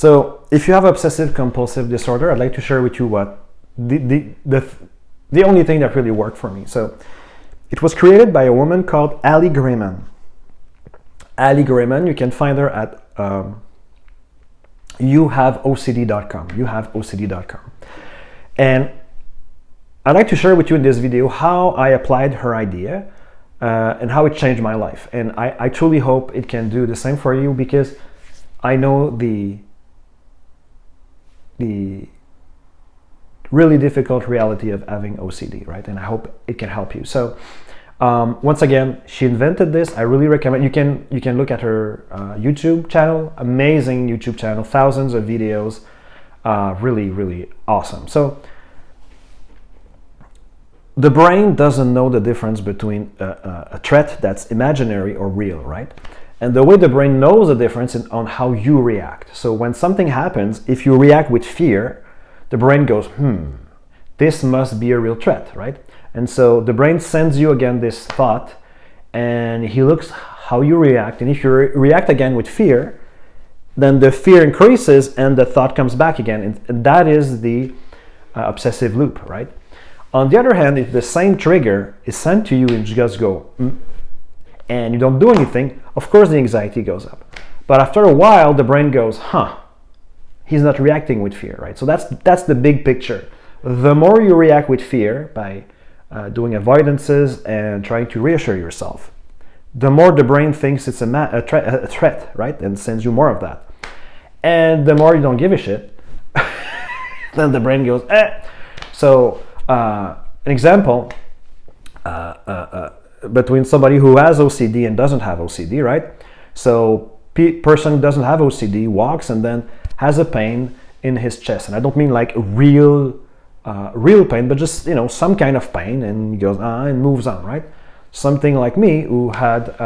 So if you have obsessive compulsive disorder, I'd like to share with you what the only thing that really worked for me. So it was created by a woman called Ali Grayman. Ali Grayman, you can find her at youhaveocd.com. Youhaveocd.com. And I'd like to share with you in this video how I applied her idea and how it changed my life. And I truly hope it can do the same for you, because I know the really difficult reality of having OCD, right? And I hope it can help you. So once again, she invented this. I really recommend you can look at her YouTube channel. Amazing YouTube channel, thousands of videos, really awesome. So the brain doesn't know the difference between a threat that's imaginary or real, right? And the way the brain knows the difference is on how you react. So when something happens, if you react with fear, the brain goes, this must be a real threat, right? And so the brain sends you again this thought, and he looks how you react. And if you react again with fear, then the fear increases and the thought comes back again. And that is the obsessive loop, right? On the other hand, if the same trigger is sent to you and you just go, and you don't do anything, of course the anxiety goes up. But after a while, the brain goes, he's not reacting with fear, right? So that's the big picture. The more you react with fear by doing avoidances and trying to reassure yourself, the more the brain thinks it's a threat, right? And sends you more of that. And the more you don't give a shit, then the brain goes, So an example, between somebody who has OCD and doesn't have OCD, right? So person who doesn't have OCD walks and then has a pain in his chest, and I don't mean like real pain, but just some kind of pain, and he goes and moves on, right? Something like me who had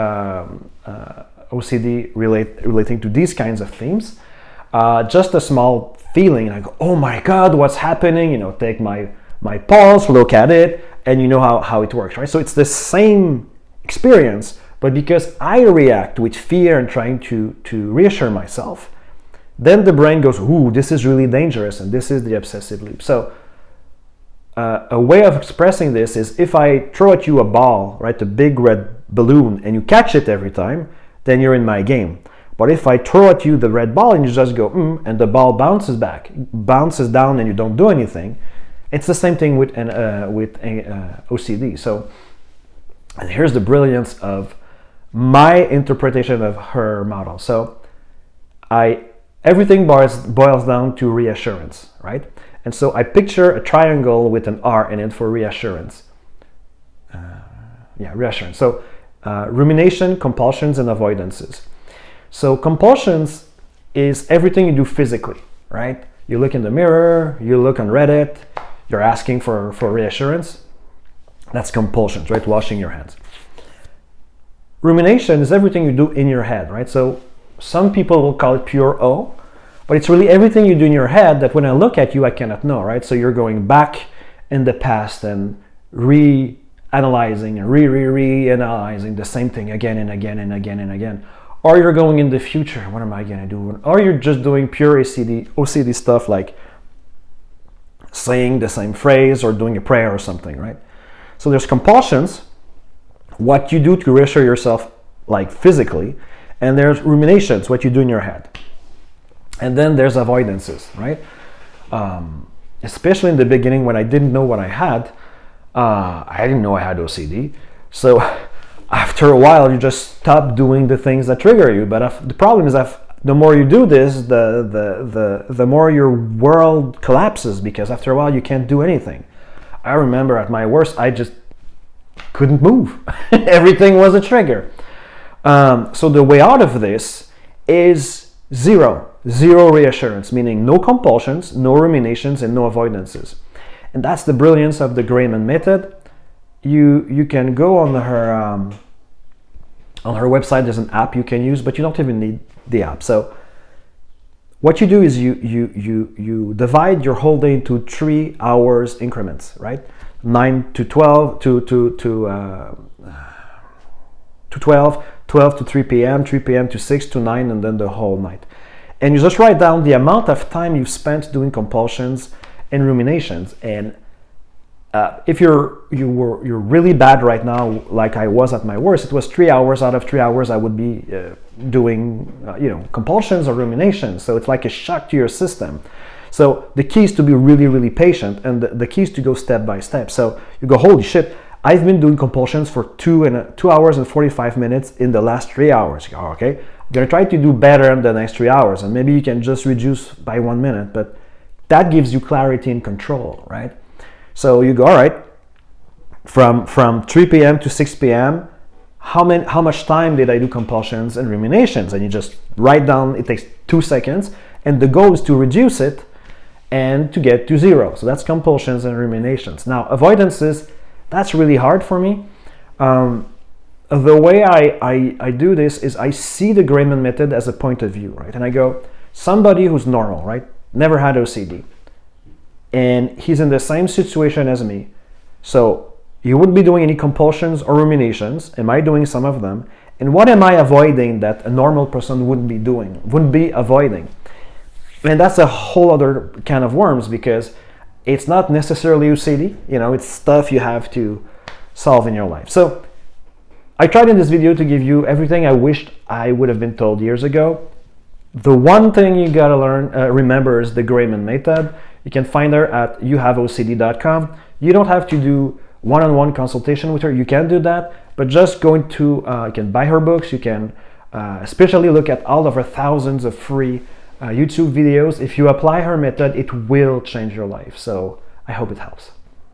OCD relating to these kinds of themes, just a small feeling like, oh my God, what's happening? Take my pulse, look at it, and you know how it works, right? So it's the same experience, but because I react with fear and trying to reassure myself, then the brain goes, ooh, this is really dangerous, and this is the obsessive loop. So a way of expressing this is, if I throw at you a ball, right, a big red balloon, and you catch it every time, then you're in my game. But if I throw at you the red ball and you just go, and the ball bounces down, and you don't do anything, it's the same thing with OCD. So, and here's the brilliance of my interpretation of her model. So, everything boils down to reassurance, right? And so I picture a triangle with an R in it for reassurance. Reassurance. So, rumination, compulsions, and avoidances. So, compulsions is everything you do physically, right? You look in the mirror, you look on Reddit, you're asking for reassurance. That's compulsions, right? Washing your hands. Rumination is everything you do in your head, right? So some people will call it pure O, but it's really everything you do in your head that when I look at you, I cannot know, right? So you're going back in the past and re-analyzing and re-analyzing the same thing again and again and again and again. Or you're going in the future, what am I gonna do? Or you're just doing pure OCD stuff, like saying the same phrase or doing a prayer or something, right? So there's compulsions, what you do to reassure yourself, like physically, and there's ruminations, what you do in your head. And then there's avoidances, right? Especially in the beginning when I didn't know what I had, I didn't know I had OCD. So after a while, you just stop doing the things that trigger you. But the problem is that the more you do this, the more your world collapses, because after a while you can't do anything. I remember at my worst, I just couldn't move. Everything was a trigger. So the way out of this is zero reassurance, meaning no compulsions, no ruminations, and no avoidances. And that's the brilliance of the Grayman method. You can go on her website. There's an app you can use, but you don't even need the app. So what you do is you divide your whole day into 3 hours increments, right? 9 to 12 to 12 to 3 p.m., 3 p.m. to 6 to 9, and then the whole night. and you just write down the amount of time you've spent doing compulsions and ruminations. And if you're really bad right now, like I was at my worst, it was 3 hours out of 3 hours I would be doing compulsions or ruminations. So it's like a shock to your system. So the key is to be really, really patient, and the key is to go step by step. So you go, holy shit, I've been doing compulsions for 2 hours and 45 minutes in the last 3 hours. You go, okay, I'm gonna try to do better in the next 3 hours, and maybe you can just reduce by 1 minute, but that gives you clarity and control, right? So you go, all right, from 3 p.m. to 6 p.m., how much time did I do compulsions and ruminations? And you just write down, it takes 2 seconds, and the goal is to reduce it and to get to 0. So that's compulsions and ruminations. Now, avoidances, that's really hard for me. The way I do this is I see the Grayman method as a point of view, right? And I go, somebody who's normal, right? Never had OCD. And he's in the same situation as me. So you wouldn't be doing any compulsions or ruminations. Am I doing some of them? And what am I avoiding that a normal person wouldn't be avoiding? And that's a whole other can of worms, because it's not necessarily OCD, it's stuff you have to solve in your life. So I tried in this video to give you everything I wished I would have been told years ago. The one thing you gotta remember is the Grayman method. You can find her at youhaveocd.com. You don't have to do one-on-one consultation with her. You can do that, but just going to, you can buy her books. You can especially look at all of her thousands of free YouTube videos. If you apply her method, it will change your life. So I hope it helps.